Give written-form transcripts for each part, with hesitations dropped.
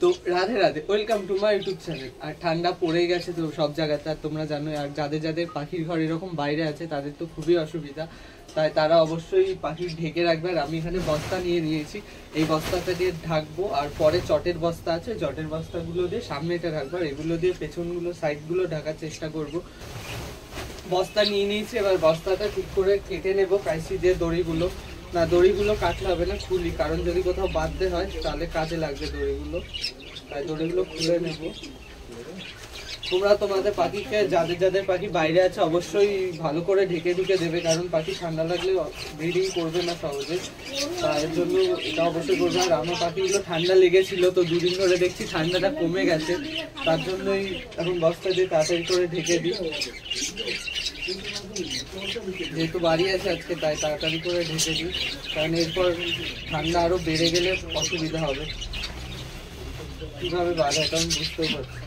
তো Radhe Radhe, welcome to my YouTube channel. আর ঠান্ডা পড়ে গেছে তো সব জায়গাতে, আর তোমরা জানো, আর যাদের যাদের পাখির ঘর এরকম বাইরে আছে তাদের তো খুবই অসুবিধা, তাই তারা অবশ্যই পাখি ঢেকে রাখবে। আর আমি এখানে বস্তা নিয়ে নিয়েছি, এই বস্তাটা দিয়ে ঢাকবো, আর পরে চটের বস্তা আছে, চটের বস্তাগুলো দিয়ে সামনেটা ঢাকবো, আর এগুলো দিয়ে পেছনগুলো সাইডগুলো ঢাকার চেষ্টা করব। বস্তা নিয়ে নিয়েছি, এবার বস্তাটা ঠিক করে কেটে নেব কাঁচি দিয়ে। দড়িগুলো না, দড়িগুলো কাটলে হবে না, খুলি, কারণ যদি কোথাও বাঁধতে হয় তাহলে কাজে লাগবে দড়িগুলো, তাই দড়িগুলো খুলে নেব। তোমরা তোমাদের পাখিকে, যাদের যাদের পাখি বাইরে আছে, অবশ্যই ভালো করে ঢেকে ঢুকে দেবে, কারণ পাখি ঠান্ডা লাগলে ব্রিডিং করবে না সহজে, এর জন্য এটা অবশ্যই করবে। আর আমার পাখিগুলো ঠান্ডা লেগেছিল, তো দুদিন ধরে দেখছি ঠান্ডাটা কমে গেছে, তার জন্যই এখন বস্তা দিয়ে তাড়াতাড়ি করে ঢেকে দিই। যেহেতু বাড়ি আছে আজকে, তাই তাড়াতাড়ি করে ঢেকে দিই, কারণ এরপর ঠান্ডা আরো বেড়ে গেলে অসুবিধা হবে। কিভাবে বাধা এটা আমি বুঝতেও পারছি।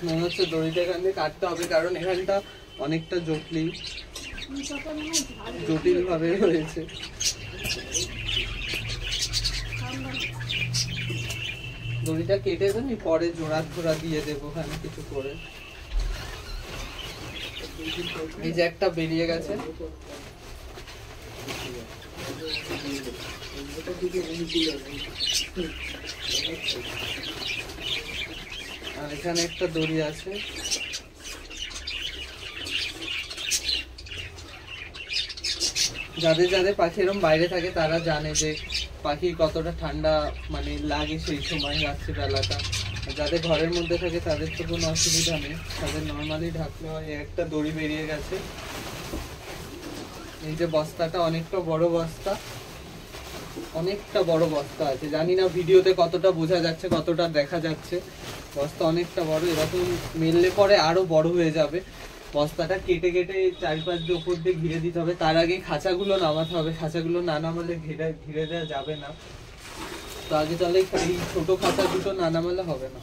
মনে হচ্ছে দড়িটা এখান দিয়ে কাটতে হবে, কারণ এখানটা অনেকটা জটিল ভাবে রয়েছে। দড়িটা কেটে দেবো, পরে জোড়া দিয়ে দেবো ওখানে কিছু করে। এই যে একটা বেরিয়ে গেছে, আর এখানে একটা দড়ি আছে। যাদের যাদের পাখি এরকম বাইরে থাকে তারা জানে যে পাখির কতটা ঠান্ডা মানে লাগে সেই সময় রাত্রিবেলাটা। যাদের ঘরের মধ্যে থাকে তাদের তো কোনো অসুবিধা নেই, তাদের নর্মালি ঢাকলে হয়। একটা দড়ি বেরিয়ে গেছে। এই যে বস্তাটা অনেকটা বড় বস্তা, আছে, জানি না ভিডিওতে কতটা বোঝা যাচ্ছে, কতটা দেখা যাচ্ছে। বস্তা অনেকটা বড়, এরকম মেললে পরে আরো বড় হয়ে যাবে। বস্তাটা কেটে কেটে চারিপাশ দিয়ে উপর দিয়ে ঘিরে দিতে হবে, তার আগে খাঁচাগুলো নামাতে হবে। খাঁচাগুলো না নামালে ঘিরে দেওয়া যাবে না, তো আগে তাহলে এই ছোট খাঁচা দুটো না নামালে হবে না।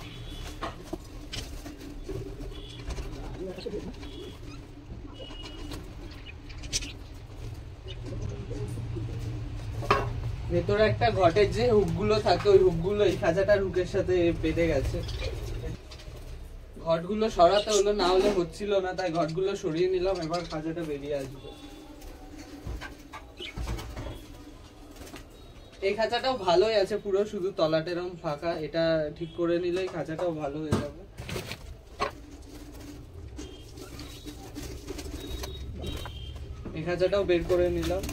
ভেতরে একটা ঘটের যে হুকগুলো থাকে, ওই হুকগুলো এই খাঁচাটার হুকের সাথে বেঁধে গেছে। ঘটগুলো সরাতে হলো, না হলে হচ্ছিল না, তাই ঘটগুলো সরিয়ে নিলাম। এবার খাঁচাটা বেরিয়ে আসবে। এই খাঁচাটাও ভালোই আছে পুরো, শুধু তলাটা এরকম ফাঁকা, এটা ঠিক করে নিলেই খাঁচাটাও ভালো হয়ে যাবে। এই খাঁচাটাও বের করে নিলাম,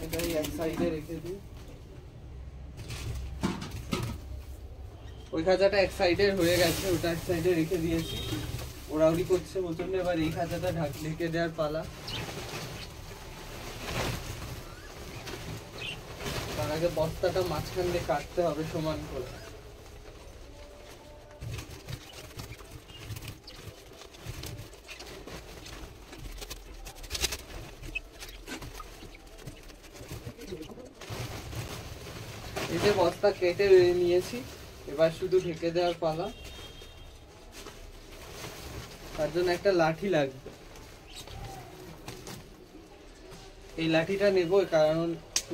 এটাই এক সাইডে রেখে দিই। ওই খাঁচাটা এক সাইডে হয়ে গেছে, ওটা এক সাইডে রেখে দিয়েছি। ওরাউরি করছে প্রচন্ড, এবার এই খাঁচাটা ঢেকে দেওয়ার পালা। তার আগে বস্তাটা মাঝখান দিয়ে কাটতে হবে সমান করে। এই যে বস্তা কেটে নিয়েছি, এবার শুধু ঢেকে দেওয়ার পালা। তার জন্য একটা লাঠি লাগবে, এই লাঠিটা নেবো, কারণ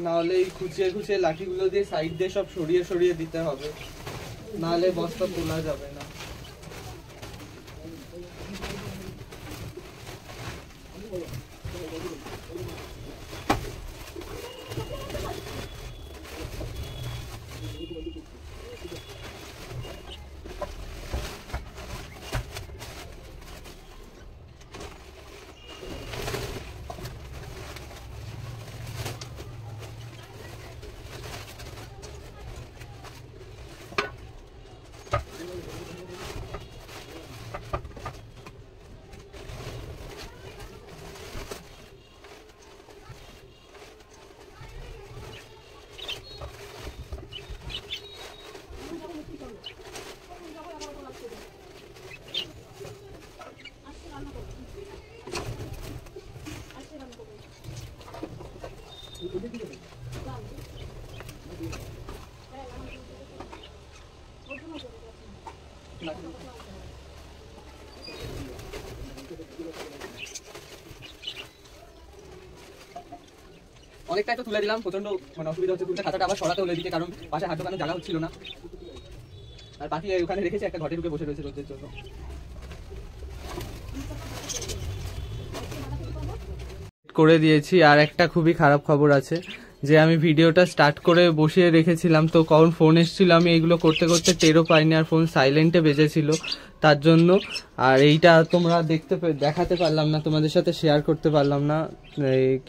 না হলে এই খুঁচিয়ে খুঁচিয়ে লাঠিগুলো দিয়ে সাইড দিয়ে সব সরিয়ে সরিয়ে দিতে হবে, না হলে বস্তা তোলা যাবে না। অনেকটাই তো তুলে দিলাম, প্রচন্ড মানে অসুবিধা হচ্ছে তুলতে, খাতাটা আবার সরাতে হলো এদিকে, কারণ পাশে হাত দোকানে জায়গা হচ্ছিল না। আর পাখি ওখানে রেখেছে, একটা ঘরে ঢুকে বসে রয়েছে রোদের জন্য। করে দিয়েছি। আর একটা খুবই খারাপ খবর আছে, যে আমি ভিডিওটা স্টার্ট করে বসিয়ে রেখেছিলাম, তো কখন ফোন এসেছিল আমি এইগুলো করতে করতে টেরও পাইনি, আর ফোন সাইলেন্টে বেজেছিল তার জন্য। আর এইটা তোমরা দেখাতে পারলাম না, তোমাদের সাথে শেয়ার করতে পারলাম না,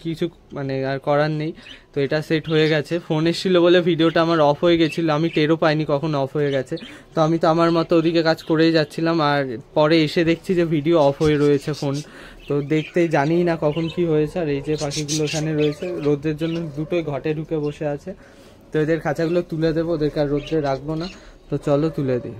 কিছু মানে আর করার নেই। তো এটা সেট হয়ে গেছে, ফোন এসেছিল বলে ভিডিওটা আমার অফ হয়ে গেছিলো, আমি টেরও পাইনি কখন অফ হয়ে গেছে। তো আমি তো আমার মতো ওদিকে কাজ করেই যাচ্ছিলাম, আর পরে এসে দেখছি যে ভিডিও অফ হয়ে রয়েছে ফোন। তো দেখতেই জানিই না কখন কি হয়েছে। আর এই যে পাখিগুলো এখানে রয়েছে, রোদের জন্য দুটোই ঘটে ঢুকে বসে আছে। তো এদের খাঁচাগুলো তুলে দেবো, ওদেরকে আর রোদ্রে রাখবো না। তো চলো তুলে দিই।